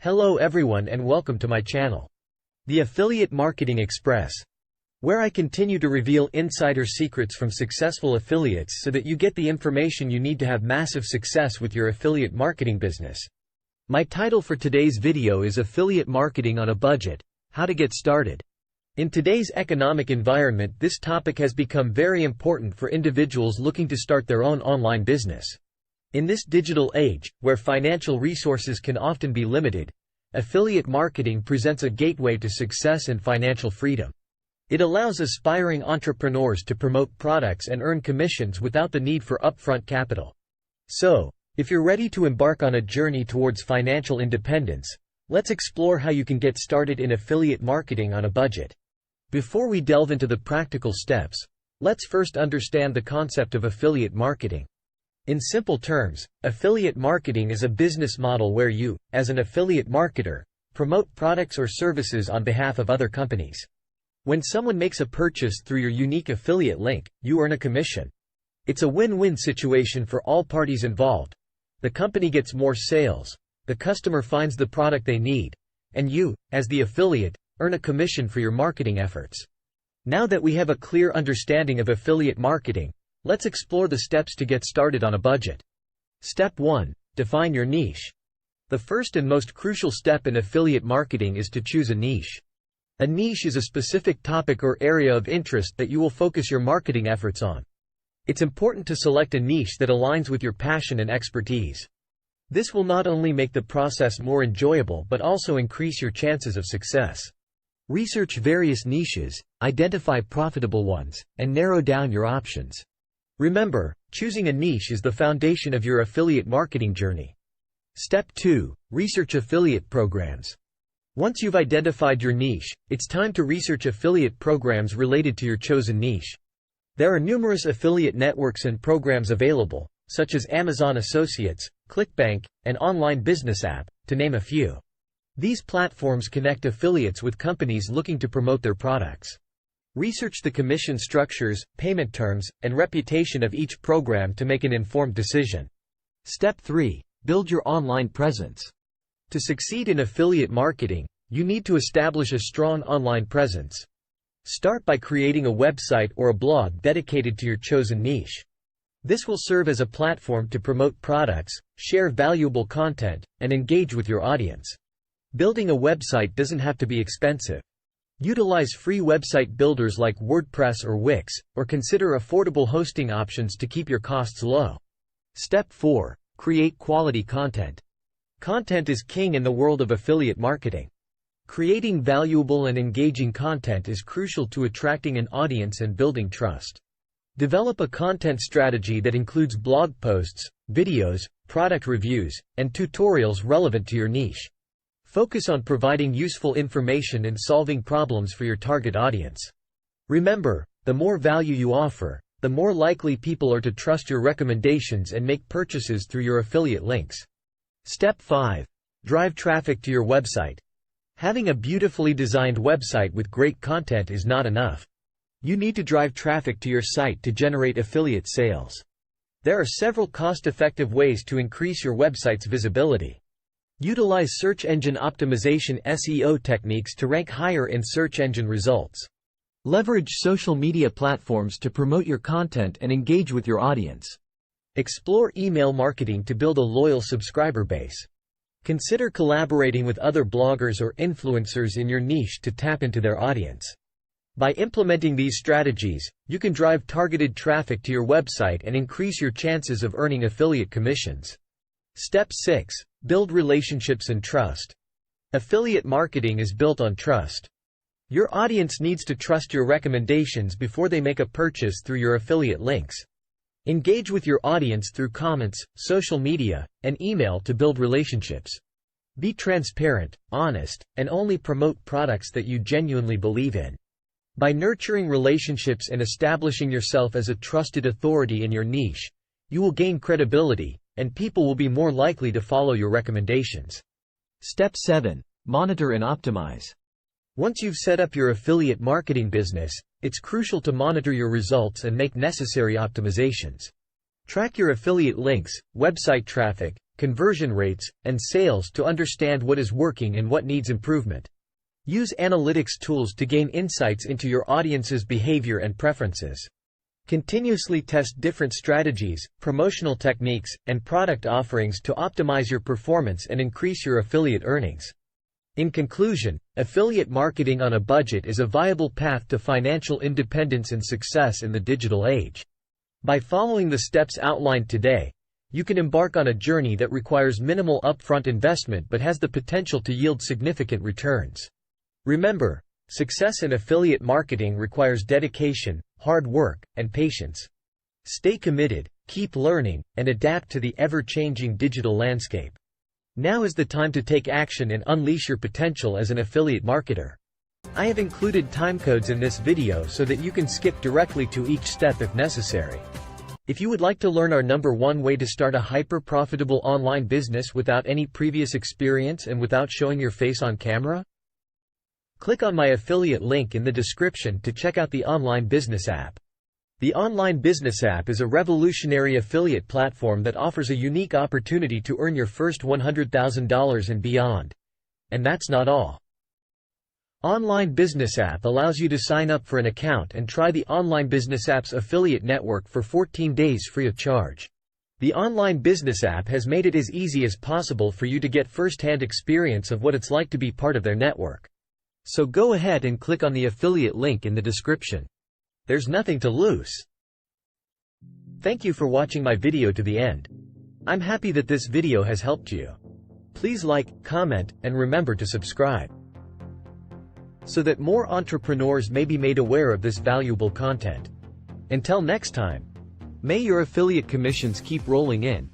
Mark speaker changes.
Speaker 1: Hello everyone and welcome to my channel, The Affiliate Marketing Express, where I continue to reveal insider secrets from successful affiliates so that you get the information you need to have massive success with your affiliate marketing business. My title for today's video is Affiliate Marketing on a Budget: How to Get Started. In today's economic environment, this topic has become very important for individuals looking to start their own online business. In this digital age, where financial resources can often be limited, affiliate marketing presents a gateway to success and financial freedom. It allows aspiring entrepreneurs to promote products and earn commissions without the need for upfront capital. So, if you're ready to embark on a journey towards financial independence, let's explore how you can get started in affiliate marketing on a budget. Before we delve into the practical steps, let's first understand the concept of affiliate marketing. In simple terms, affiliate marketing is a business model where you, as an affiliate marketer, promote products or services on behalf of other companies. When someone makes a purchase through your unique affiliate link, you earn a commission. It's a win-win situation for all parties involved. The company gets more sales, the customer finds the product they need, and you, as the affiliate, earn a commission for your marketing efforts. Now that we have a clear understanding of affiliate marketing, let's explore the steps to get started on a budget. Step 1. Define your niche. The first and most crucial step in affiliate marketing is to choose a niche. A niche is a specific topic or area of interest that you will focus your marketing efforts on. It's important to select a niche that aligns with your passion and expertise. This will not only make the process more enjoyable but also increase your chances of success. Research various niches, identify profitable ones, and narrow down your options. Remember, choosing a niche is the foundation of your affiliate marketing journey. Step 2. Research affiliate programs. Once you've identified your niche, it's time to research affiliate programs related to your chosen niche. There are numerous affiliate networks and programs available, such as Amazon Associates, ClickBank, and Online Business App, to name a few. These platforms connect affiliates with companies looking to promote their products. Research the commission structures, payment terms, and reputation of each program to make an informed decision. Step 3. Build your online presence. To succeed in affiliate marketing, you need to establish a strong online presence. Start by creating a website or a blog dedicated to your chosen niche. This will serve as a platform to promote products, share valuable content, and engage with your audience. Building a website doesn't have to be expensive. Utilize free website builders like WordPress or Wix, or consider affordable hosting options to keep your costs low. Step 4. Create quality content. Content is king in the world of affiliate marketing. Creating valuable and engaging content is crucial to attracting an audience and building trust. Develop a content strategy that includes blog posts, videos, product reviews, and tutorials relevant to your niche. Focus on providing useful information and solving problems for your target audience. Remember, the more value you offer, the more likely people are to trust your recommendations and make purchases through your affiliate links. Step 5. Drive traffic to your website. Having a beautifully designed website with great content is not enough. You need to drive traffic to your site to generate affiliate sales. There are several cost-effective ways to increase your website's visibility. Utilize search engine optimization (SEO) techniques to rank higher in search engine results. Leverage social media platforms to promote your content and engage with your audience. Explore email marketing to build a loyal subscriber base. Consider collaborating with other bloggers or influencers in your niche to tap into their audience. By implementing these strategies, you can drive targeted traffic to your website and increase your chances of earning affiliate commissions. Step 6. Build relationships and trust. Affiliate marketing is built on trust. Your audience needs to trust your recommendations before they make a purchase through your affiliate links. Engage with your audience through comments, social media, and email to build relationships. Be transparent, honest, and only promote products that you genuinely believe in. By nurturing relationships and establishing yourself as a trusted authority in your niche, you will gain credibility, and people will be more likely to follow your recommendations. Step 7. Monitor and optimize. Once you've set up your affiliate marketing business, it's crucial to monitor your results and make necessary optimizations. Track your affiliate links, website traffic, conversion rates, and sales to understand what is working and what needs improvement. Use analytics tools to gain insights into your audience's behavior and preferences. Continuously test different strategies, promotional techniques, and product offerings to optimize your performance and increase your affiliate earnings. In conclusion, affiliate marketing on a budget is a viable path to financial independence and success in the digital age. By following the steps outlined today, you can embark on a journey that requires minimal upfront investment but has the potential to yield significant returns. Remember, success in affiliate marketing requires dedication, hard work, and patience. Stay committed, keep learning, and adapt to the ever-changing digital landscape. Now is the time to take action and unleash your potential as an affiliate marketer. I have included timecodes in this video so that you can skip directly to each step if necessary. If you would like to learn our #1 way to start a hyper-profitable online business without any previous experience and without showing your face on camera, click on my affiliate link in the description to check out the online business app. The online business app is a revolutionary affiliate platform that offers a unique opportunity to earn your first $100,000 and beyond. And that's not all. Online Business App allows you to sign up for an account and try the Online Business App's affiliate network for 14 days free of charge. The Online Business App has made it as easy as possible for you to get first-hand experience of what it's like to be part of their network. So go ahead and click on the affiliate link in the description. There's nothing to lose. Thank you for watching my video to the end. I'm happy that this video has helped you. Please like, comment, and remember to subscribe, so that more entrepreneurs may be made aware of this valuable content. Until next time, may your affiliate commissions keep rolling in.